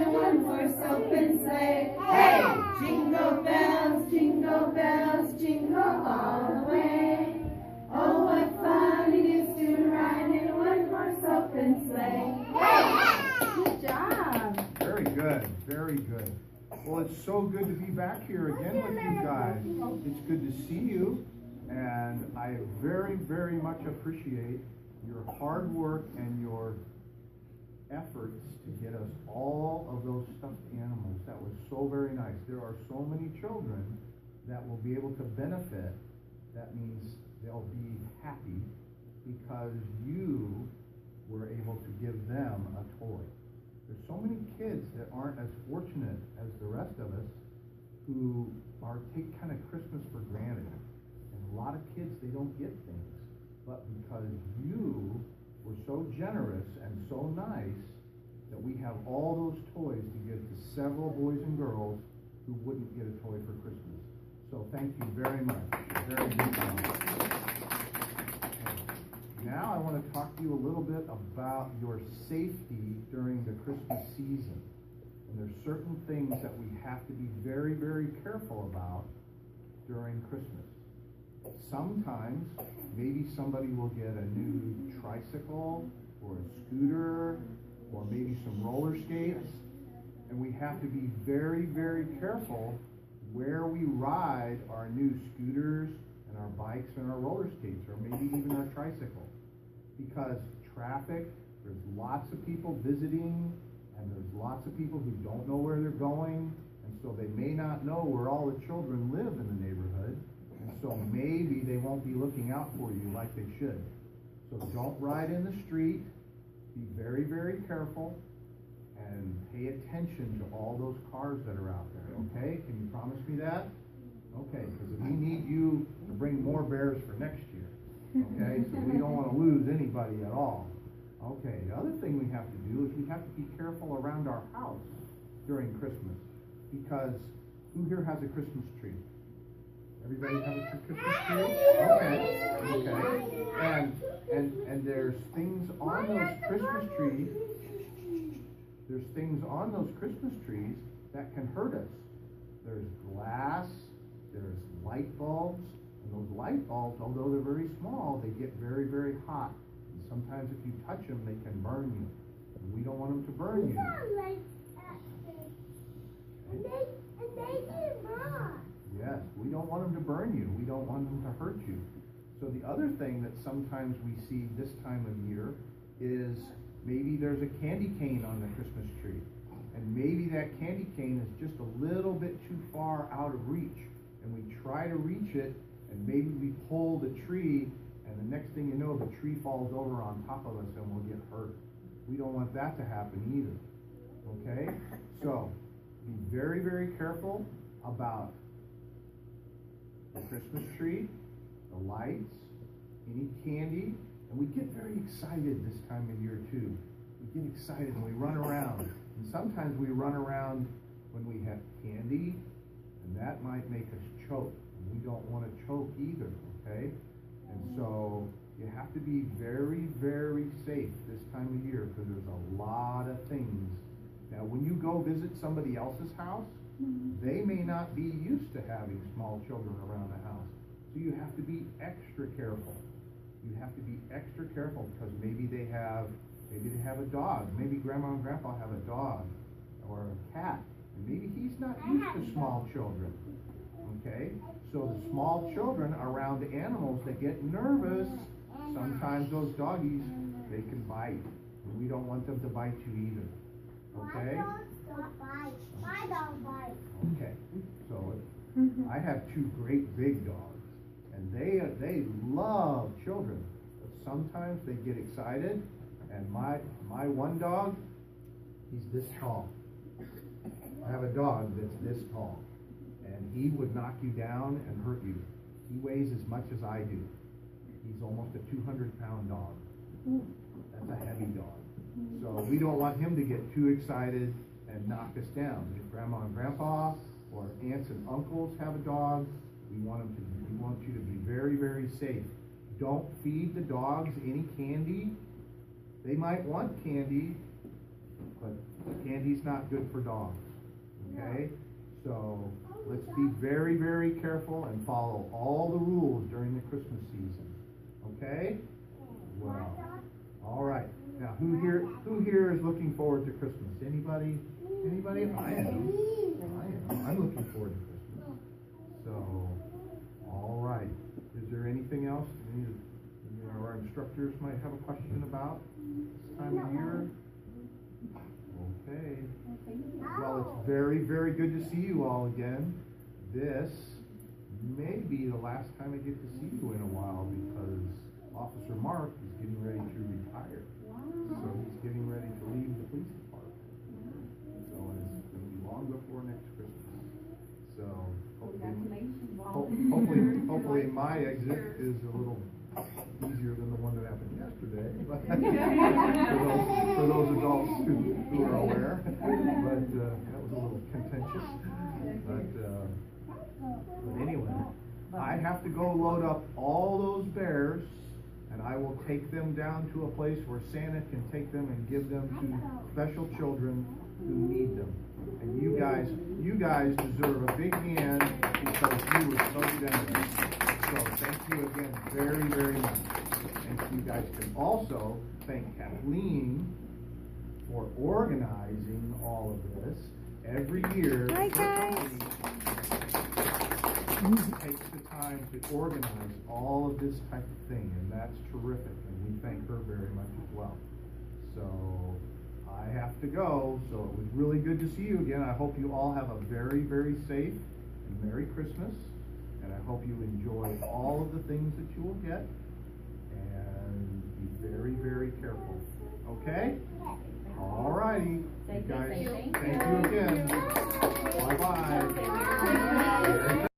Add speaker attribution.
Speaker 1: in one horse open sleigh. Hey! Jingle bells, jingle all the way. Oh, what fun it is to ride in a one horse open sleigh. Hey! Good job.
Speaker 2: Very good, very good. Well, it's so good to be back here again with you guys. It's good to see you, and I very, very much appreciate your hard work and your efforts to get us all of those stuffed animals. That was so very nice. There are so many children that will be able to benefit. That means they'll be happy because you were able to give them a toy. There's so many kids that aren't as fortunate as the rest of us who take kind of Christmas for granted. And a lot of kids, they don't get things. But because you were so generous and so nice that we have all those toys to give to several boys and girls who wouldn't get a toy for Christmas. So thank you very much. Very good job. Now I want to talk to you a little bit about your safety during the Christmas season. And there's certain things that we have to be very, very careful about during Christmas. Sometimes maybe somebody will get a new tricycle or a scooter or maybe some roller skates, and we have to be very, very careful where we ride our new scooters and our bikes and our roller skates, or maybe even our tricycle, because traffic, there's lots of people visiting, and there's lots of people who don't know where they're going, and so they may not know where all the children live in the neighborhood. So maybe they won't be looking out for you like they should. So don't ride in the street. Be very, very careful and pay attention to all those cars that are out there, okay? Can you promise me that? Okay, because we need you to bring more bears for next year, okay? So we don't want to lose anybody at all. Okay, the other thing we have to do is we have to be careful around our house during Christmas, because who here has a Christmas tree? Everybody have a Christmas tree? Okay. And there's things on those Christmas trees. There's things on those Christmas trees that can hurt us. There's glass, there's light bulbs, and those light bulbs, although they're very small, they get very, very hot. And sometimes if you touch them, they can burn you. And we don't want them to burn you. Yes, we don't want them to burn you. We don't want them to hurt you. So the other thing that sometimes we see this time of year is maybe there's a candy cane on the Christmas tree. And maybe that candy cane is just a little bit too far out of reach. And we try to reach it, and maybe we pull the tree, and the next thing you know, the tree falls over on top of us and we'll get hurt. We don't want that to happen either. Okay? So, be very, very careful about the Christmas tree, the lights, any candy, and we get very excited this time of year too. We get excited and we run around. And sometimes we run around when we have candy, and that might make us choke. And we don't want to choke either, okay? And so you have to be very, very safe this time of year because there's a lot of things. Now, when you go visit somebody else's house, they may not be used to having small children around the house. So you have to be extra careful. You have to be extra careful because maybe they have a dog. Maybe Grandma and Grandpa have a dog or a cat. And maybe he's not used to small children. Okay? So the small children around the animals, they get nervous. Sometimes those doggies, they can bite. And we don't want them to bite you either. Okay?
Speaker 3: My dog bites.
Speaker 2: Okay, so I have two great big dogs, and they love children, but sometimes they get excited, and my one dog, he's this tall. I have a dog that's this tall, and he would knock you down and hurt you. He weighs as much as I do. He's almost a 200-pound dog. That's a heavy dog. So we don't want him to get too excited and knock us down. If Grandma and Grandpa or aunts and uncles have a dog, we want you to be very, very safe. Don't feed the dogs any candy. They might want candy, but candy's not good for dogs, okay? So let's be very, very careful and follow all the rules during the Christmas season, okay? Well, all right. Now, who here is looking forward to Christmas? Anybody? Anybody? I am. I'm looking forward to Christmas. So, all right. Is there anything else our instructors might have a question about this time of year? Okay. Well, it's very, very good to see you all again. This may be the last time I get to see you in a while because Officer Mark is getting ready to retire. So he's getting ready to leave the police department. So it's going to be long before next Christmas. So hopefully my exit is a little easier than the one that happened yesterday. But for those adults who are aware. But that was a little contentious. But anyway, I have to go load up all those bears, and I will take them down to a place where Santa can take them and give them to special children who need them. And you guys deserve a big hand because you were so generous. So thank you again very, very much. And you guys can also thank Kathleen for organizing all of this. Every year,
Speaker 4: Hi, guys.
Speaker 2: Takes the time to organize all of this type of thing, and that's terrific, and we thank her very much as well. So I have to go, so it was really good to see you again. I hope you all have a very, very safe and Merry Christmas, and I hope you enjoy all of the things that you will get, and be very, very careful. Okay? All righty. You guys, thank you.